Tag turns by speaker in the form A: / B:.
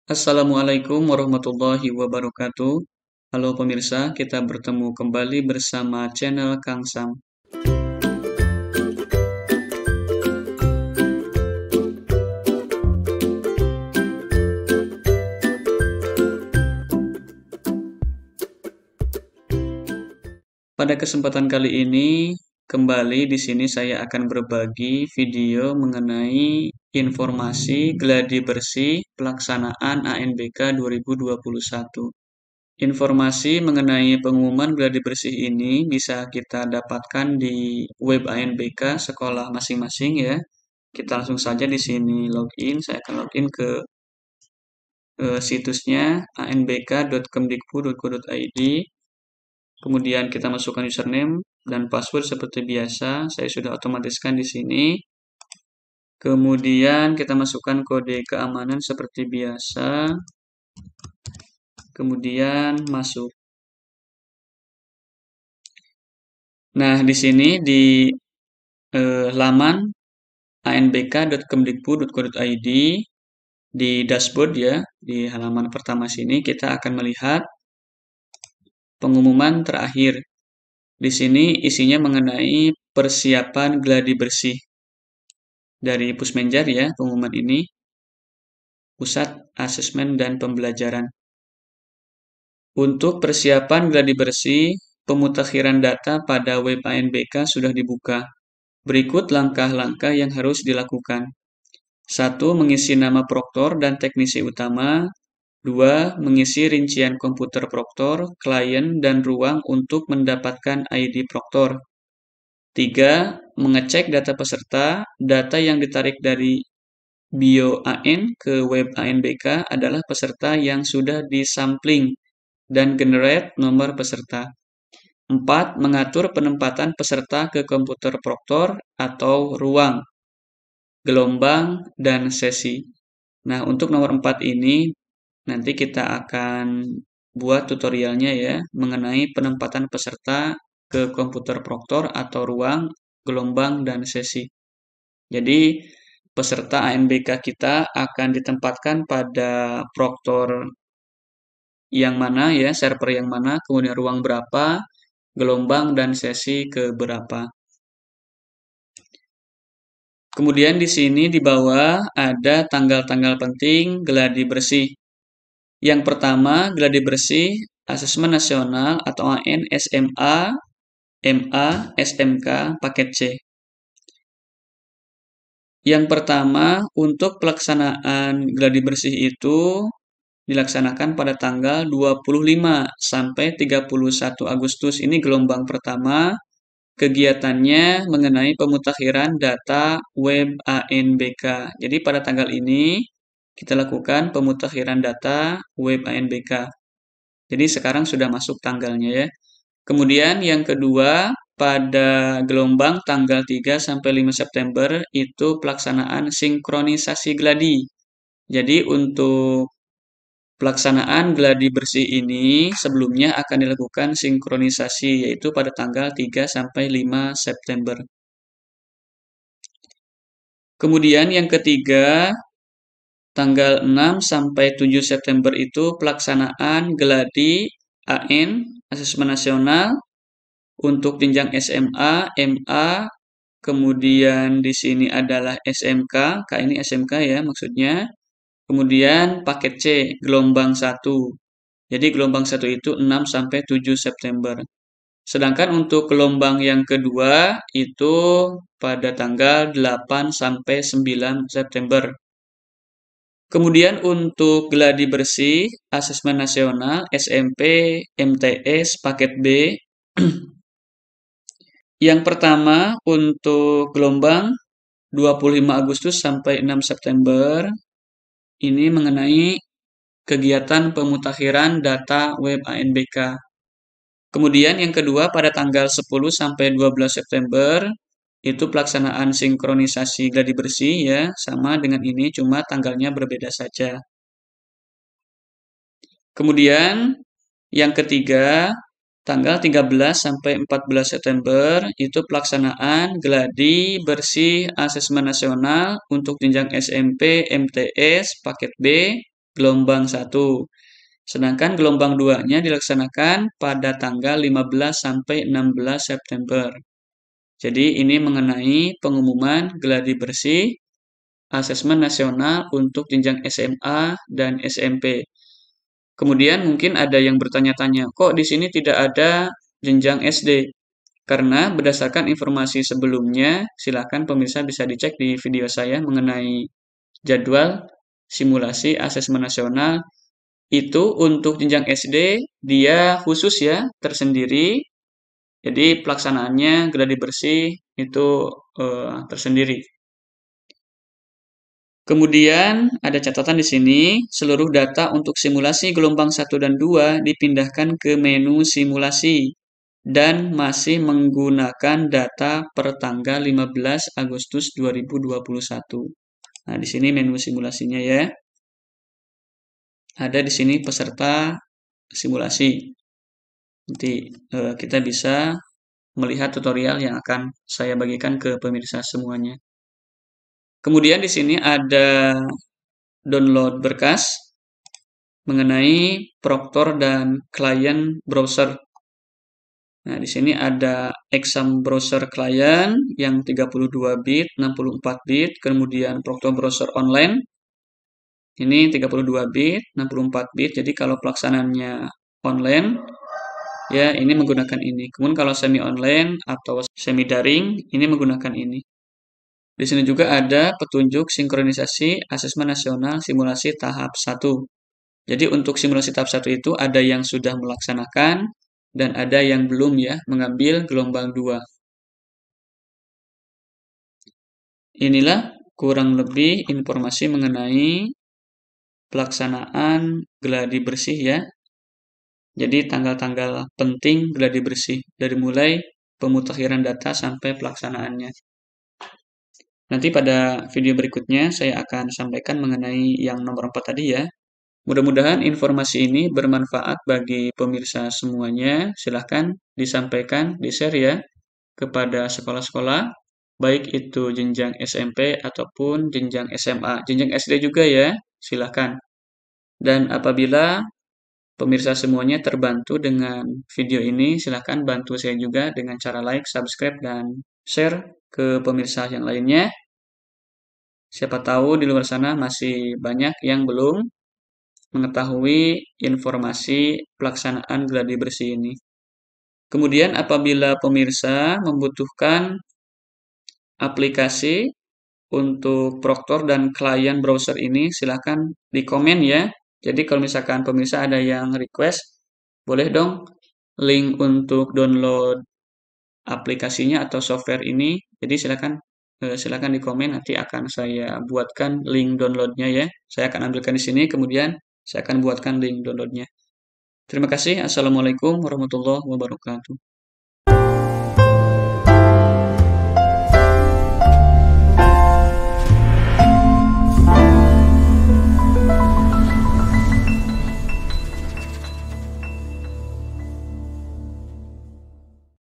A: Assalamualaikum warahmatullahi wabarakatuh. Halo pemirsa, kita bertemu kembali bersama channel Kang Sam. Pada kesempatan kali ini, kembali di sini saya akan berbagi video mengenai informasi gladi bersih pelaksanaan ANBK 2021. Informasi mengenai pengumuman gladi bersih ini bisa kita dapatkan di web ANBK sekolah masing-masing ya. Kita langsung saja di sini login. Saya akan login ke situsnya anbk.kemdikbud.go.id. Kemudian kita masukkan username dan password seperti biasa. Saya sudah otomatiskan di sini. Kemudian kita masukkan kode keamanan seperti biasa. Kemudian masuk. Nah, di sini di laman anbk.kemdikbud.go.id di dashboard ya, di halaman pertama sini kita akan melihat pengumuman terakhir. Di sini isinya mengenai persiapan gladi bersih dari Pusmenjar ya, pengumuman ini Pusat Asesmen dan Pembelajaran. Untuk persiapan gladi bersih, pemutakhiran data pada web ANBK sudah dibuka. Berikut langkah-langkah yang harus dilakukan. 1. Mengisi nama proktor dan teknisi utama. 2. Mengisi rincian komputer proktor, klien, dan ruang untuk mendapatkan ID proktor. 3. Mengecek data peserta. Data yang ditarik dari bio AN ke web ANBK adalah peserta yang sudah disampling dan generate nomor peserta. 4. Mengatur penempatan peserta ke komputer proktor atau ruang, gelombang, dan sesi. Nah, untuk nomor 4 ini nanti kita akan buat tutorialnya ya, mengenai penempatan peserta ke komputer proktor atau ruang, gelombang, dan sesi. Jadi, peserta ANBK kita akan ditempatkan pada proktor yang mana ya, server yang mana, kemudian ruang berapa, gelombang, dan sesi ke berapa. Kemudian di sini di bawah ada tanggal-tanggal penting gladi bersih. Yang pertama, gladi bersih Asesmen Nasional atau AN SMA, MA, SMK, paket C. Yang pertama, untuk pelaksanaan gladi bersih itu dilaksanakan pada tanggal 25 sampai 31 Agustus. Ini gelombang pertama. Kegiatannya mengenai pemutakhiran data web ANBK. Jadi pada tanggal ini kita lakukan pemutakhiran data web ANBK. Jadi sekarang sudah masuk tanggalnya ya. Kemudian yang kedua, pada gelombang tanggal 3 sampai 5 September itu pelaksanaan sinkronisasi gladi. Jadi untuk pelaksanaan gladi bersih ini sebelumnya akan dilakukan sinkronisasi yaitu pada tanggal 3 sampai 5 September. Kemudian yang ketiga, tanggal 6 sampai 7 September itu pelaksanaan gladi AN, Asesmen Nasional, untuk jenjang SMA, MA, kemudian di sini adalah SMK, ini SMK ya maksudnya. Kemudian paket C, gelombang 1. Jadi gelombang 1 itu 6 sampai 7 September. Sedangkan untuk gelombang yang kedua itu pada tanggal 8 sampai 9 September. Kemudian untuk gladi bersih, Asesmen Nasional, SMP, MTS, paket B. Yang pertama untuk gelombang 25 Agustus sampai 6 September. Ini mengenai kegiatan pemutakhiran data web ANBK. Kemudian yang kedua pada tanggal 10 sampai 12 September itu pelaksanaan sinkronisasi gladi bersih ya, sama dengan ini cuma tanggalnya berbeda saja. Kemudian yang ketiga tanggal 13 sampai 14 September itu pelaksanaan gladi bersih Asesmen Nasional untuk jenjang SMP, MTS, paket B, gelombang 1. Sedangkan gelombang 2-nya dilaksanakan pada tanggal 15 sampai 16 September. Jadi ini mengenai pengumuman gladi bersih asesmen nasional untuk jenjang SMA dan SMP. Kemudian mungkin ada yang bertanya-tanya, kok di sini tidak ada jenjang SD? Karena berdasarkan informasi sebelumnya, silakan pemirsa bisa dicek di video saya mengenai jadwal simulasi asesmen nasional. Itu untuk jenjang SD, dia khusus ya, tersendiri. Jadi pelaksanaannya gladi bersih itu tersendiri. Kemudian ada catatan di sini, seluruh data untuk simulasi gelombang 1 dan 2 dipindahkan ke menu simulasi dan masih menggunakan data per tanggal 15 Agustus 2021. Nah, di sini menu simulasinya ya. Ada di sini peserta simulasi. Nanti kita bisa melihat tutorial yang akan saya bagikan ke pemirsa semuanya. Kemudian di sini ada download berkas mengenai Proctor dan klien browser. Nah, di sini ada exam browser client yang 32 bit, 64 bit, kemudian Proctor browser online. Ini 32 bit, 64 bit. Jadi kalau pelaksanaannya online, ya ini menggunakan ini. Kemudian kalau semi online atau semi daring, ini menggunakan ini. Di sini juga ada petunjuk sinkronisasi asesmen nasional simulasi tahap 1. Jadi untuk simulasi tahap 1 itu ada yang sudah melaksanakan dan ada yang belum ya mengambil gelombang 2. Inilah kurang lebih informasi mengenai pelaksanaan gladi bersih ya. Jadi tanggal-tanggal penting gladi bersih dari mulai pemutakhiran data sampai pelaksanaannya. Nanti pada video berikutnya saya akan sampaikan mengenai yang nomor 4 tadi ya. Mudah-mudahan informasi ini bermanfaat bagi pemirsa semuanya. Silahkan disampaikan, di-share ya kepada sekolah-sekolah, baik itu jenjang SMP ataupun jenjang SMA. Jenjang SD juga ya, silahkan. Dan apabila pemirsa semuanya terbantu dengan video ini, silahkan bantu saya juga dengan cara like, subscribe, dan share ke pemirsa yang lainnya. Siapa tahu di luar sana masih banyak yang belum mengetahui informasi pelaksanaan gladi bersih ini. Kemudian apabila pemirsa membutuhkan aplikasi untuk Proctor dan klien browser ini, silahkan di komen ya. Jadi kalau misalkan pemirsa ada yang request, boleh dong link untuk download aplikasinya atau software ini. Jadi silakan di komen, nanti akan saya buatkan link downloadnya ya. Saya akan ambilkan di sini, kemudian saya akan buatkan link downloadnya. Terima kasih. Assalamualaikum warahmatullahi wabarakatuh.